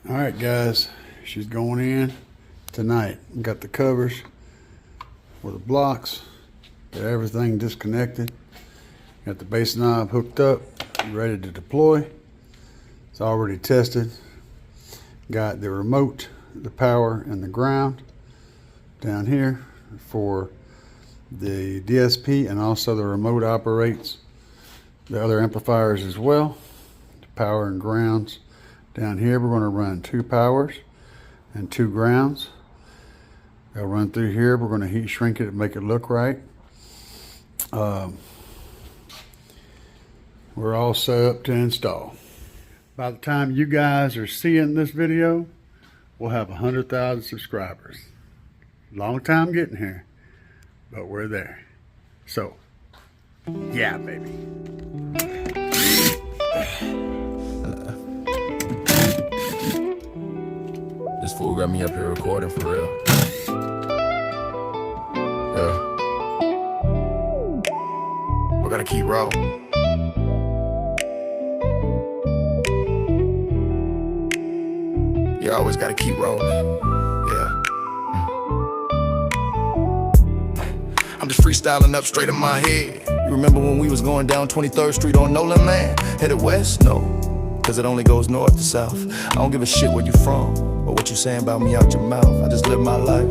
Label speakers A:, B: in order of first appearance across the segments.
A: All right, guys, she's going in tonight. Got the covers for the blocks, got everything disconnected, got the base knob hooked up, ready to deploy. It's already tested. Got the remote, the power, and the ground down here for the DSP, and also the remote operates the other amplifiers as well. The power and grounds. Down here we're going to run 2 powers and 2 grounds. They'll run through here. We're going to heat shrink it and make it look right. We're all set up to install. By the time you guys are seeing this video, we'll have 100,000 subscribers. Long time getting here, but we're there. So, yeah, baby.
B: This fool got me up here recording for real. Yeah. We gotta keep rolling. You always gotta keep rolling. Yeah. I'm just freestyling up straight in my head. You remember when we was going down 23rd Street on Nolan, man? Headed west? No, cause it only goes north to south. I don't give a shit where you from or what you saying about me out your mouth. I just live my life.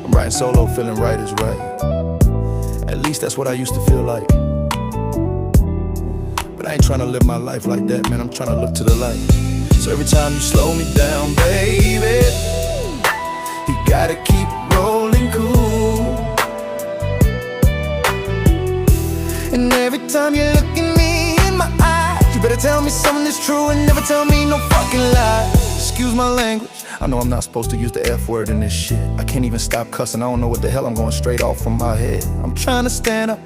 B: I'm riding solo, feeling right is right. At least that's what I used to feel like. But I ain't trying to live my life like that, man. I'm trying to look to the light. So every time you slow me down, baby, you gotta keep rolling cool. And every time you look at me in my eyes, you better tell me something that's true and never tell me no fucking lies. Excuse my language, I know I'm not supposed to use the F word in this shit. I can't even stop cussing, I don't know what the hell I'm going straight off from my head. I'm trying to stand up,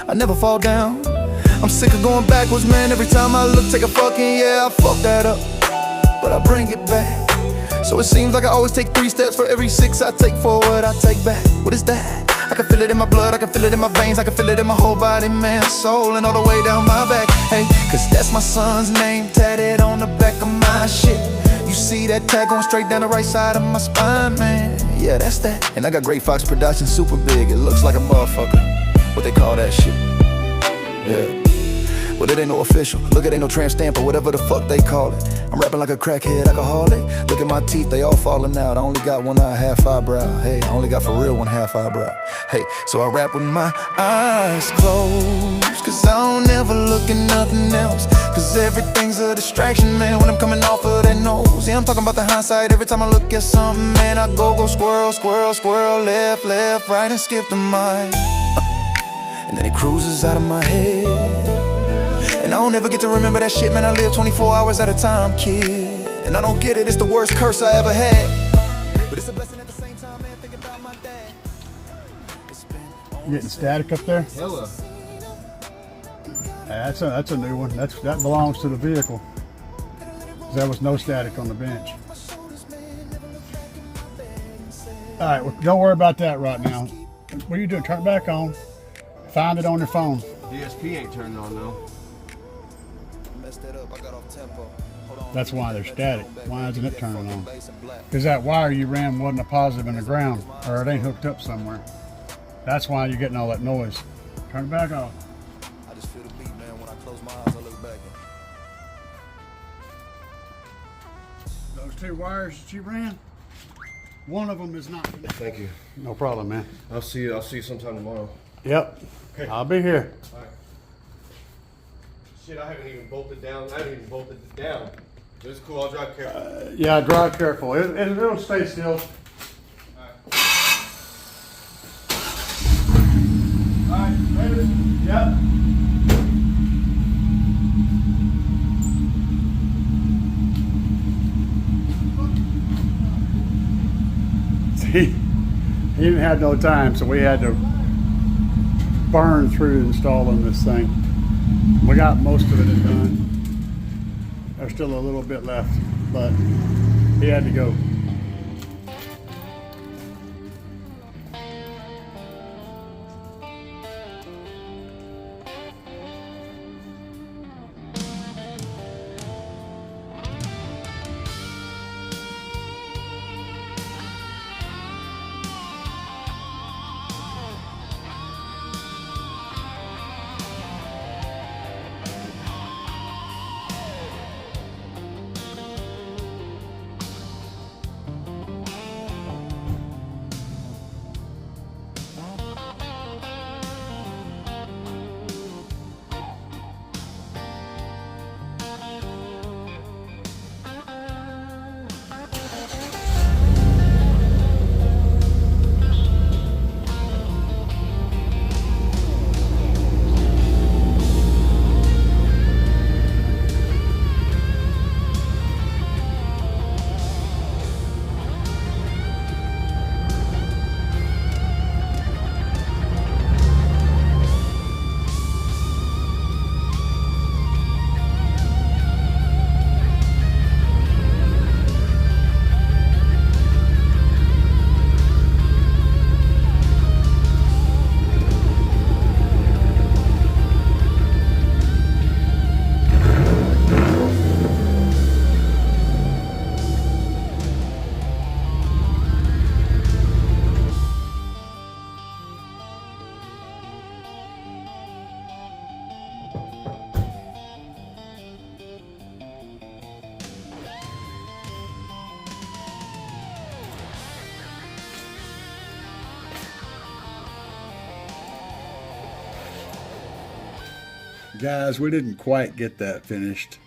B: I never fall down. I'm sick of going backwards, man. Every time I look, take a fucking, yeah, I fuck that up, but I bring it back. So it seems like I always take 3 steps for every 6 I take forward, I take back. What is that? I can feel it in my blood, I can feel it in my veins, I can feel it in my whole body, man, soul, and all the way down my back. Hey, cause that's my son's name tatted on the back of my shit. You see that tag going straight down the right side of my spine, man. Yeah, that's that. And I got Great Fox Production, super big, it looks like a motherfucker. What they call that shit? Yeah. Well, it ain't no official. Look, it ain't no tramp stamp or whatever the fuck they call it. I'm rapping like a crackhead alcoholic. Look at my teeth, they all falling out. I only got one eye, half eyebrow. Hey, I only got for real one half eyebrow. Hey, so I rap with my eyes closed, cause I don't ever look at nothing else. Cause everything's a distraction, man, when I'm coming off of that nose. Yeah, I'm talking about the hindsight. Every time I look at something, man, I go squirrel, squirrel, squirrel, left, left, right, and skip the mind. And then it cruises out of my head. And I don't ever get to remember that shit, man. I live 24 hours at a time, kid. And I don't get it, it's the worst curse I ever had. But it's a blessing at the same time, man, thinking about my dad.
A: You getting static up there?
B: Hella.
A: That's a new one. That belongs to the vehicle. There was no static on the bench. All right, well, don't worry about that right now. What are you doing? Turn it back on. Find it on your phone.
C: DSP ain't turning on though.
A: That's why they're static. Why isn't it turning on? Because that wire you ran wasn't a positive in the ground, or it ain't hooked up somewhere. That's why you're getting all that noise. Turn it back off.
B: I just feel the beat, man. When I close my eyes, I look back.
A: Those 2 wires that you ran, one of them is not connected.
C: Thank you.
A: No problem, man.
C: I'll see you sometime tomorrow.
A: Yep.
C: Okay.
A: I'll be here.
C: All right. Shit, I haven't even bolted down. It down. It's cool, I'll drive careful.
A: Yeah, drive careful. It'll stay still. Alright, ready? Yep. See, he didn't have no time, so we had to burn through installing this thing. We got most of it done. There's still a little bit left, but he had to go. Guys, we didn't quite get that finished.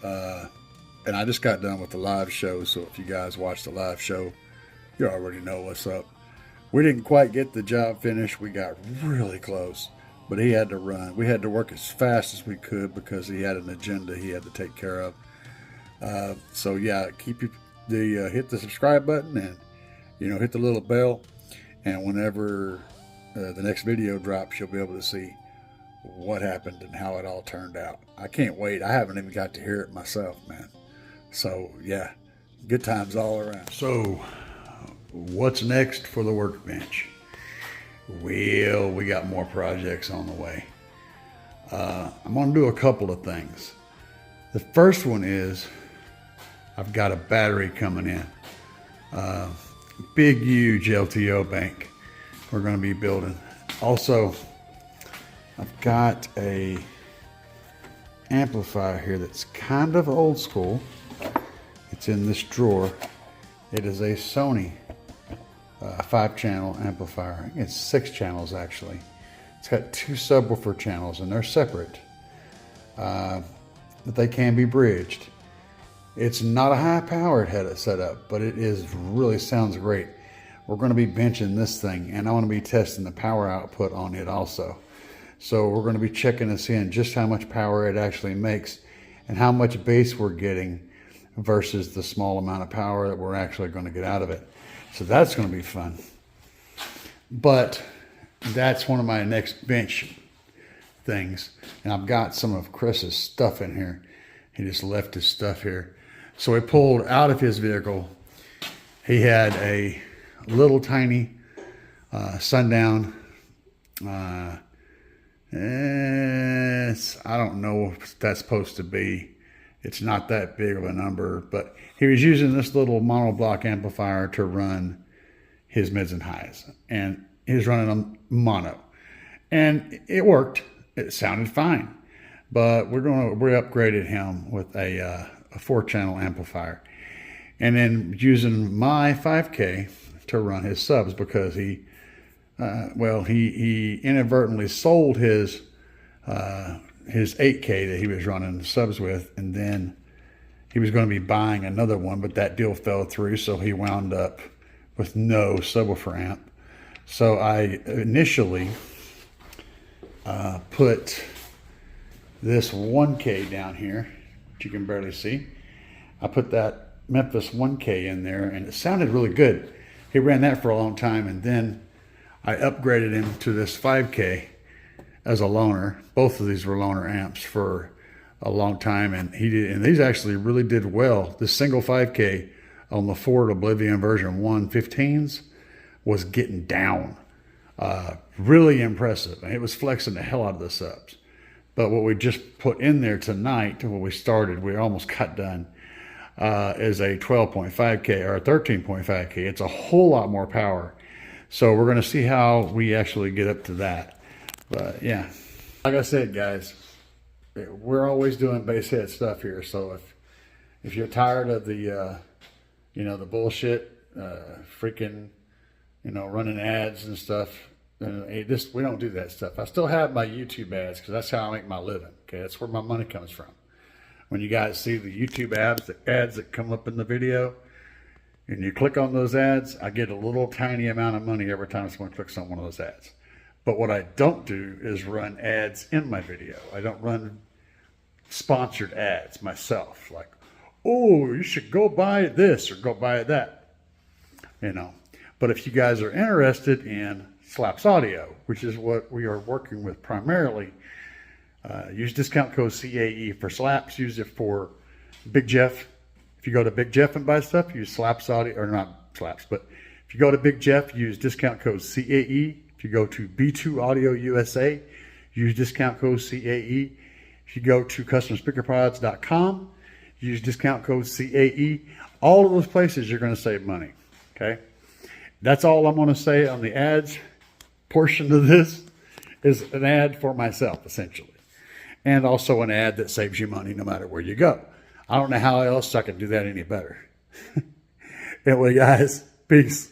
A: And I just got done with the live show, so if you guys watch the live show, you already know what's up. We didn't quite get the job finished. We got really close, but he had to run. We had to work as fast as we could because he had an agenda he had to take care of. So yeah, hit the subscribe button and hit the little bell, and whenever the next video drops, you'll be able to see what happened and how it all turned out. I can't wait. I haven't even got to hear it myself, man. So yeah, good times all around. So what's next for the workbench? Well, we got more projects on the way. I'm gonna do a couple of things. The first one is I've got a battery coming in. Big, huge LTO bank we're gonna be building. Also, I've got a amplifier here that's kind of old school. It's in this drawer. It is a Sony 5-channel amplifier. I think it's 6 channels actually. It's got 2 subwoofer channels and they're separate, but they can be bridged. It's not a high-powered setup, but it really sounds great. We're going to be benching this thing, and I want to be testing the power output on it also. So we're going to be checking this in, just how much power it actually makes and how much bass we're getting versus the small amount of power that we're actually going to get out of it. So that's going to be fun. But that's one of my next bench things. And I've got some of Chris's stuff in here. He just left his stuff here. So he pulled out of his vehicle. He had a little tiny Sundown. I don't know what that's supposed to be. It's not that big of a number, but he was using this little monoblock amplifier to run his mids and highs, and he was running a mono, and it worked. It sounded fine, but we upgraded him with a 4-channel amplifier, and then using my 5K to run his subs because he inadvertently sold his 8K that he was running the subs with, and then he was going to be buying another one, but that deal fell through, so he wound up with no subwoofer amp. So I initially put this 1K down here, which you can barely see. I put that Memphis 1K in there, and it sounded really good. He ran that for a long time, and then I upgraded him to this 5K as a loaner. Both of these were loaner amps for a long time, and these actually really did well. This single 5K on the Ford Oblivion version 115s was getting down. Really impressive. And it was flexing the hell out of the subs. But what we just put in there tonight, when we started, we almost got done, is a 12.5K or a 13.5K. It's a whole lot more power. So we're going to see how we actually get up to that. But yeah, like I said, guys, we're always doing bass head stuff here. So if you're tired of the, the bullshit, freaking, running ads and stuff, we don't do that stuff. I still have my YouTube ads because that's how I make my living. Okay, that's where my money comes from. When you guys see the YouTube ads that come up in the video, and you click on those ads, I get a little tiny amount of money every time someone clicks on one of those ads. But what I don't do is run ads in my video. I don't run sponsored ads myself. Like, oh, you should go buy this or go buy that. But if you guys are interested in Slaps Audio, which is what we are working with primarily, use discount code CAE for Slaps. Use it for Big Jeff. If you go to Big Jeff and buy stuff, use Slaps Audio, or not Slaps, but if you go to Big Jeff, use discount code CAE. If you go to B2 Audio USA, use discount code CAE. If you go to customspeakerpods.com, use discount code CAE. All of those places you're going to save money. Okay, that's all I'm going to say on the ads portion of this. Is an ad for myself essentially, and also an ad that saves you money no matter where you go. I don't know how else I can do that any better. Anyway, guys, peace.